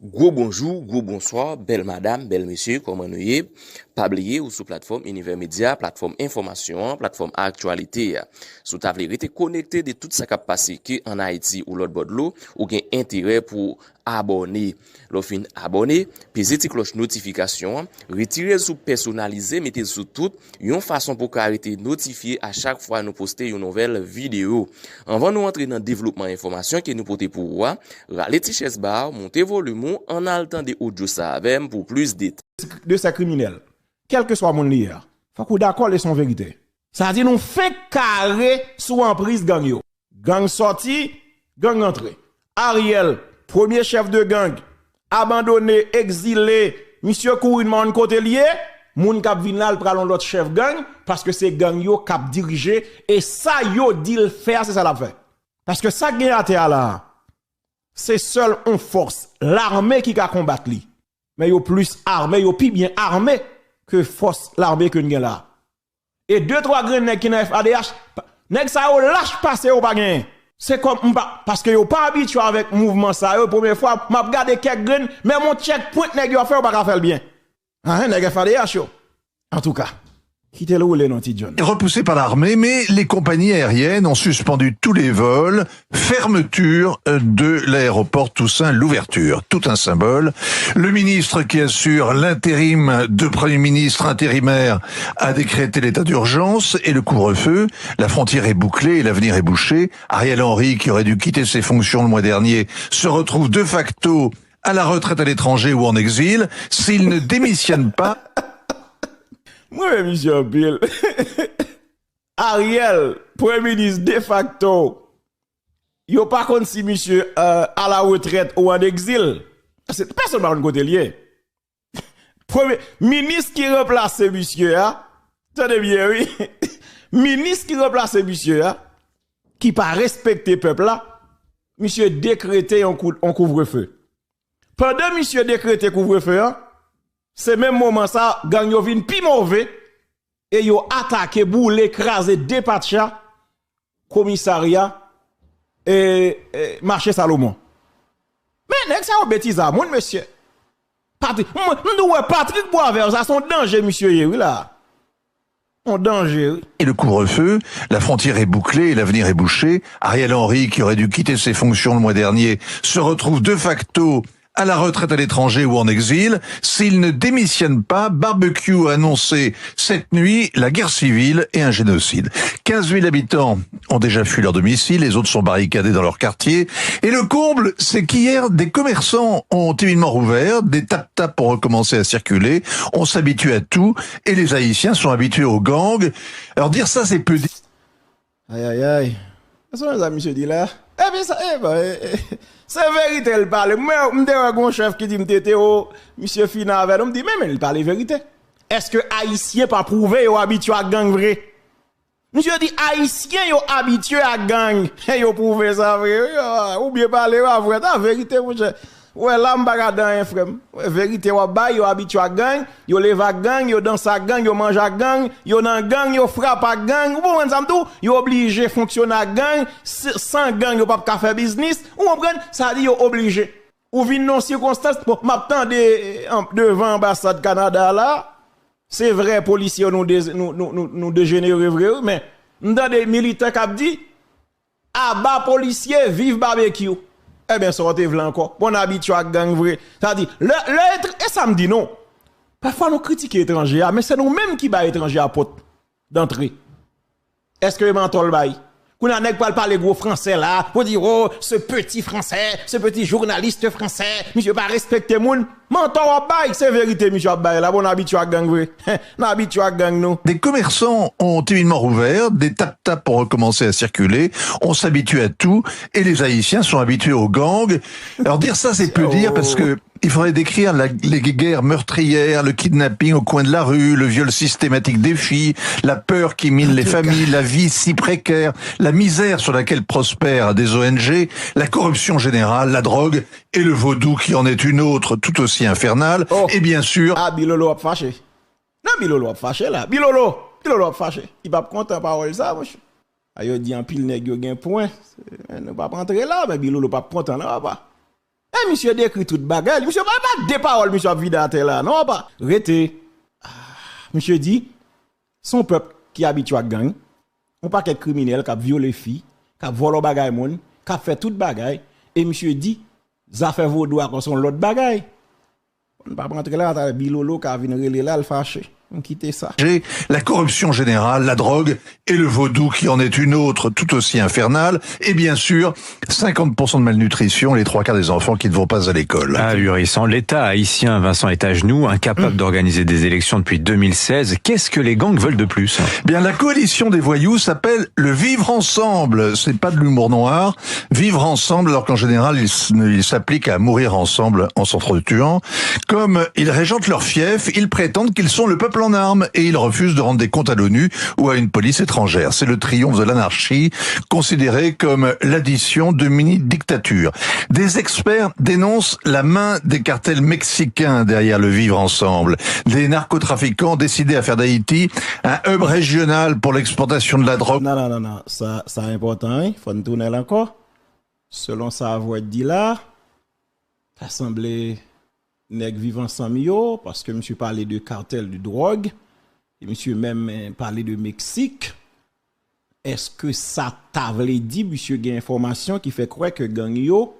Gros bonjour, gros bonsoir, belle madame, belle monsieur, comment nous y est? Pas oublier ou sous plateforme Univers Média, plateforme information, plateforme actualité. Sous ta vérité connecté de tout ça qui a passé qui en Haïti ou l'autre bord de l'eau, ou gain intérêt pour abonner. L'offre abonner, puis cloche notification, retirer sous personnalisé, mettez sous tout, une façon pour arrêter notifié à chaque fois nous poster une nouvelle vidéo. Avant nous entrer dans le développement information que nous porter pour vous, râler t-shirt bar, monter volume, en altant des audio ça avec pour plus de ces criminels. Quel que soit mon lier, faut qu'on d'accord les son vérité. Ça dit nous fait carré sous emprise gang yo. Gang sorti, gang entré. Ariel, premier chef de gang, abandonné, exilé, monsieur Kourinman côté lié, moun kap vin là pralon l'autre chef gang parce que c'est gang yo kap dirigé et ça yo dit le faire, c'est ça l'a fait. Parce que ça gagne à terre là, c'est seul en force, l'armée qui va combattre lui. Mais yo plus armé, yo pi bien armé que force l'armée que nous là. Et 2-3 grains nèg qui nan FADH, nèg ça yo lâche passer ou pas gain. C'est comme parce que yo pas habitué avec mouvement ça yo première fois m'a regarder quelques grains mais mon checkpoint nèg yo fait ou pas faire bien. Hein nèg FADH yo. En tout cas, quittez le roulé non ti John. Repoussé par l'armée, mais les compagnies aériennes ont suspendu tous les vols, fermeture de l'aéroport Toussaint, l'ouverture, tout un symbole. Le ministre qui assure l'intérim de Premier ministre intérimaire a décrété l'état d'urgence et le couvre-feu. La frontière est bouclée et l'avenir est bouché. Ariel Henry, qui aurait dû quitter ses fonctions le mois dernier, se retrouve de facto à la retraite à l'étranger ou en exil s'il ne démissionne pas. Moi, monsieur Bill, Ariel, premier ministre de facto, yo pas contre si monsieur à la retraite ou en exil. Personne ne va côté lié. Premier ministre qui remplace monsieur, tenez bien, oui. Ministre qui remplace monsieur, qui pas respecter peuple là, monsieur décrété un couvre-feu. Pendant monsieur décrété couvre-feu, c'est même moment ça, gang yo vin pi mauvais et yo attaqué boule écrasé dépatcha commissariat et marché Salomon. Mais nek ça ou bêtise à mon monsieur. Patrick, Patrick Boisvert, ça son danger monsieur oui là. On danger. Et le couvre-feu, la frontière est bouclée et l'avenir est bouché. Ariel Henry, qui aurait dû quitter ses fonctions le mois dernier, se retrouve de facto à la retraite à l'étranger ou en exil, s'il ne démissionne pas. Barbecue a annoncé cette nuit la guerre civile et un génocide. 15 000 habitants ont déjà fui leur domicile, les autres sont barricadés dans leur quartier. Et le comble, c'est qu'hier, des commerçants ont timidement rouvert, des tap-tap ont recommencé à circuler, on s'habitue à tout, et les Haïtiens sont habitués aux gangs. Alors dire ça, c'est peu dire. Aïe aïe aïe. Qu'est-ce que ça, monsieur dit là? Eh bien, ça, c'est vérité, il parle. Moi, je suis un chef qui dit, monsieur Fina avec nous, me dit, mais il parle vérité. Est-ce que Haïtien pas prouvé, ou habitué à gang vrai? Monsieur dit, Haïtien, yo habitué à gang. Yo prouvé ça vrai. Ou bien parler, vrai, la vérité, mon cher. Ouais, là, m'baga dans un frère. Vérité, wa bay, yo habitué à gang, yo lève à gang, yo danse à gang, yo mange à gang, yo nan gang, yo frappe à gang. Ou bon, m'dou, yo obligé fonctionner à gang, sans gang, yo pas faire business. Ou comprendre, ça dit yo obligé. Ou vin non circonstance, bon, m'attend devant ambassade Canada là. C'est vrai, policiers nous dégénérer vrai, mais m'dan des militaires qui dit, à bas policiers, vive barbecue. Eh bien, sortez v'là encore. Bon habitué à gang vrai. Ça dit, et ça me dit non. Parfois, nous critiquons les étrangers, mais c'est nous-mêmes qui bat étrangers à porte d'entrée. Est-ce que mentol bail? Qu'on a nèg pas parler gros français là, pour dire, oh, ce petit français, ce petit journaliste français, monsieur pas respecter moun. Mentor à bail, c'est vérité, monsieur à bail, là, bon habitué à gang vrai. Non habitué à gang nous. Des commerçants ont timidement rouvert, des tap-tap ont recommencé à circuler, on s'habitue à tout, et les Haïtiens sont habitués aux gangs. Alors dire ça, c'est peu dire, parce que il faudrait décrire les guerres meurtrières, le kidnapping au coin de la rue, le viol systématique des filles, la peur qui mine les familles, la vie si précaire, la misère sur laquelle prospèrent des ONG, la corruption générale, la drogue et le vaudou qui en est une autre tout aussi infernale. Et bien sûr... Ah, Bilolo a fâché. Non, Bilolo a fâché là. Bilolo a fâché. Il va pas content parole ça, monsieur. Ayo dit en pile nèg yo gen point. Ne pas rentrer là, mais Bilolo pas content là, pas. monsieur décrit toute bagarre. Monsieur pas des paroles, monsieur a vidé là. Non, pas. Rete. Monsieur dit, son peuple qui habite à gang, on paquet criminel qui a violé filles, qui a volé bagay moun, qui a fait toute bagaille. Et monsieur dit, ça fait vos doigts comme son l'autre bagaille. On ne va pas rentrer là, t'as bilolo qui a venu là, le fâché. On quitte ça. La corruption générale, la drogue et le vaudou qui en est une autre tout aussi infernale. Et bien sûr, 50% de malnutrition, les 3/4 des enfants qui ne vont pas à l'école. Ahurissant. L'État haïtien, Vincent, est à genoux, incapable d'organiser des élections depuis 2016. Qu'est-ce que les gangs veulent de plus? Bien, la coalition des voyous s'appelle le Vivre Ensemble. C'est pas de l'humour noir. Vivre ensemble, alors qu'en général, ils s'appliquent à mourir ensemble en s'entretuant. Comme ils régentent leur fief, ils prétendent qu'ils sont le peuple en armes et ils refusent de rendre des comptes à l'ONU ou à une police étrangère. C'est le triomphe de l'anarchie, considéré comme l'addition de mini-dictatures. Des experts dénoncent la main des cartels mexicains derrière le Vivre Ensemble. Des narcotrafiquants décidés à faire d'Haïti un hub régional pour l'exportation de la drogue. Non. Ça est important, hein? Faut nous tourner là encore. Selon sa voix dit là, ça semblait nèg vivant ensemble yo, parce que monsieur parlait de cartel de drogue, et monsieur même parlait de Mexique. Est-ce que ça t'avait dit, monsieur, il y a information qui fait croire que gang yo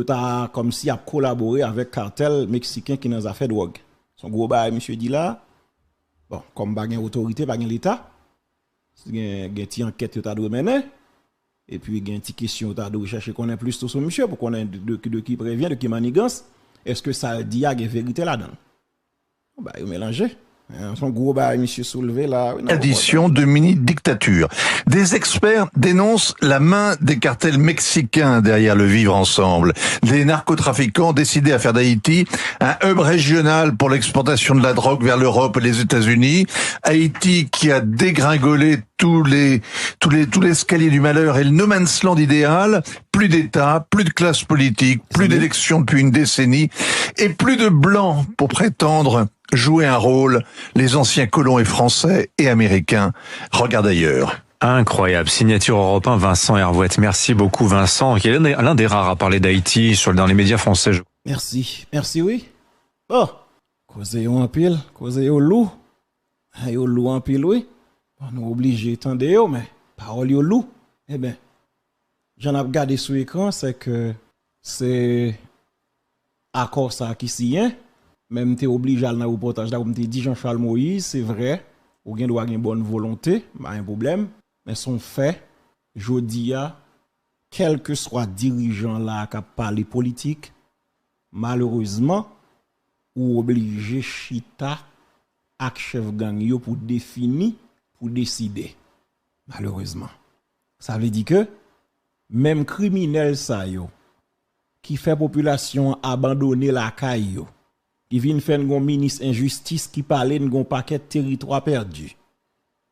t'a comme si a collaboré avec cartel mexicain qui nous a fait drogue. Son gros bail, monsieur dit là, bon, comme pas une autorité, pas l'État, il y a une enquête qui t'a dû mener, et puis il y a une petite question qui t'a dû chercher qu'on ait plus sur monsieur, pour qu'on ait de qui prévient, de qui manigance. Est-ce que ça dit à la vérité là-dedans? Bah, il mélangé. Son gros bah, monsieur soulevé là. Addition de mini-dictature. Des experts dénoncent la main des cartels mexicains derrière le Vivre Ensemble. Des narcotrafiquants décidés à faire d'Haïti un hub régional pour l'exportation de la drogue vers l'Europe et les États-Unis. Haïti qui a dégringolé tous l'escalier du malheur et le no man's land idéal. Plus d'État, plus de classe politique, plus d'élections depuis une décennie et plus de blancs pour prétendre jouer un rôle. Les anciens colons et français et américains regardent ailleurs. Incroyable. Signature européen, Vincent Hervouette. Merci beaucoup, Vincent, qui est l'un des rares à parler d'Haïti dans les médias français. Merci, oui. Bon, causez en pile, causez au loup. Au loup en pile, oui. On est obligé d'entendre, mais parole au loup. Eh bien, j'en ai regardé sur l'écran, c'est que c'est accord ça qui s'y est. Même t'es obligé à aller dans le reportage, comme t'es dit Jean-Charles Moïse, c'est vrai, ou bien doit avoir une bonne volonté, pas un problème, mais son fait, jodi a, quel que soit dirigeant là qui parle politique, malheureusement, ou obligé chita ak chef gang yo pour définir, pour décider. Malheureusement. Ça veut dire que, même criminel ça yo, qui fait population abandonner la caille yo, qui vient faire un ministre injustice qui parle d'un paquet de territoire perdu.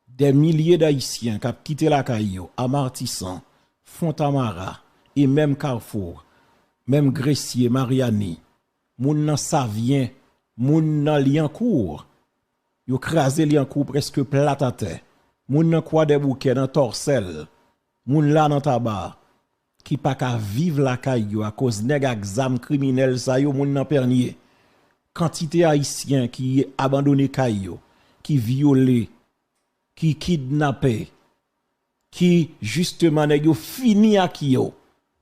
Des milliers d'Haïtiens qui ont quitté la Caillou, Amartissan, Fontamara et même Carrefour, même Gressier, Mariani, moun nan Savien, moun nan Liancourt, yo krasé Liancourt presque plat à terre, moun nan Croix des Bouquets dans Torcel, moun là dans Tabar, qui pas ka vivre la Caillou à cause nèg ak zam criminel sa yo moun nan Pernier. Quantité haïtiens qui abandonné Caillou, qui violé, qui kidnappé, qui justement nèg yo fini à yo.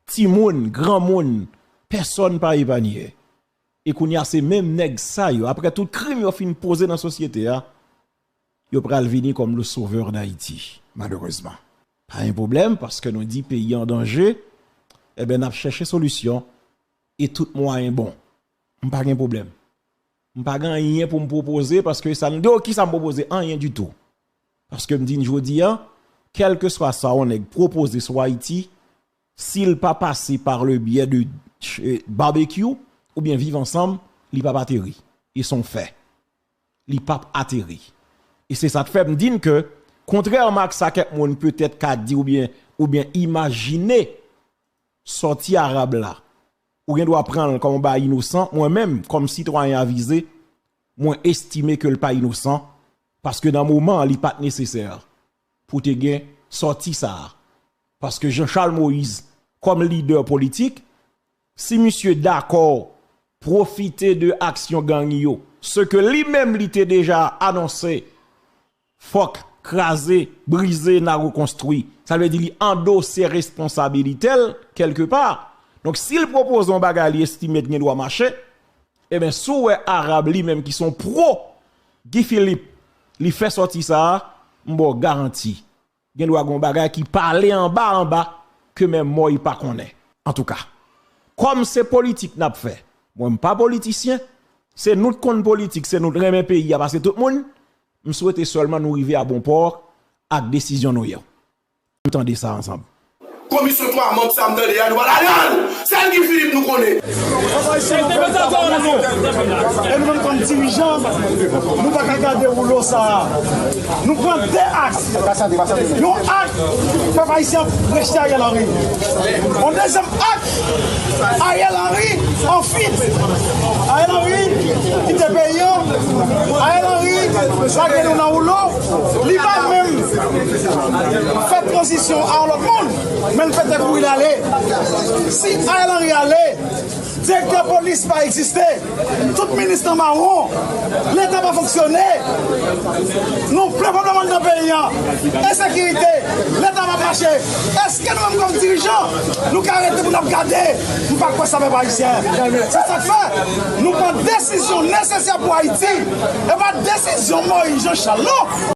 Ti moun, grand moun, personne pas épargné. Et qu'on y a ces mêmes nèg ça yo, après tout crime yo fin posé dans la société a, yo pral venir comme le sauveur d'Haïti, malheureusement. Pas un problème parce que nous dit pays en danger, eh ben n'a cherché solution et tout moyen bon. Pas un problème. Pas rien pour me proposer parce que ça ne dit qui ça me proposer rien du tout. Parce que me dit jodi a, quel que soit ça on est proposé sur Haïti, s'il pas passé par le biais de barbecue ou bien vivre ensemble, il pas atterri. Ils sont faits. Il pas atterri. Et c'est ça qui fait me dire que contrairement à ça quelqu'un peut-être qu'a dit ou bien imaginer sorti arabe là. Ou bien doit prendre comme un innocent, moi-même, comme citoyen avisé, moi estimer que le pas innocent, parce que dans le moment, il n'est pas nécessaire pour te gagner sorti ça. Parce que Jean-Charles Moïse, comme leader politique, si monsieur d'accord, profiter de action gang yo, ce que lui-même l'était déjà annoncé, faut craser, briser, n'a reconstruit. Ça veut dire qu'il endosse ses responsabilités quelque part. Donc s'il propose un bagage, il estime qu'il doit marcher, eh bien, sous les Arabes lui-même qui sont pro Guy Philippe, il fait sortir ça, m'bo garanti. Il doit un bagage qui parle en bas, que même moi, il pas connaît. En tout cas, comme c'est politique n'a fait, moi, je ne suis pas politicien, c'est notre compte politique, c'est notre même pays, parce que tout le monde, je souhaite seulement nous arriver à bon port avec décision nous. Entendez ça ensemble. Commission 3 membres ça me donne à nous c'est qui Philippe nous connaît. Et nous comme dirigeants, nous pas regarder rouleau ça. Nous prenons des axes. Nos actes, papa ici prêcher Ariel Henry. En deuxième acte, Ariel Henry en fuite. Ariel Henry qui était payant. Ariel Henry, ça que nous dans rouleau, il va même faire transition à l'autre monde. Mais le fait est où il allait. Si Ariel Henry allait, directeur police pas exister, tout ministre marron, l'État va fonctionner. Nous plein problème dans le pays. Insécurité, l'État va marcher. Est-ce que nous-mêmes comme dirigeants, nous arrêtons pour nous garder, nous ne pas quoi ça fait haïtien. C'est ça que fait. Nous prenons décision nécessaire pour Haïti et pas décision Moïse Jean Chalot.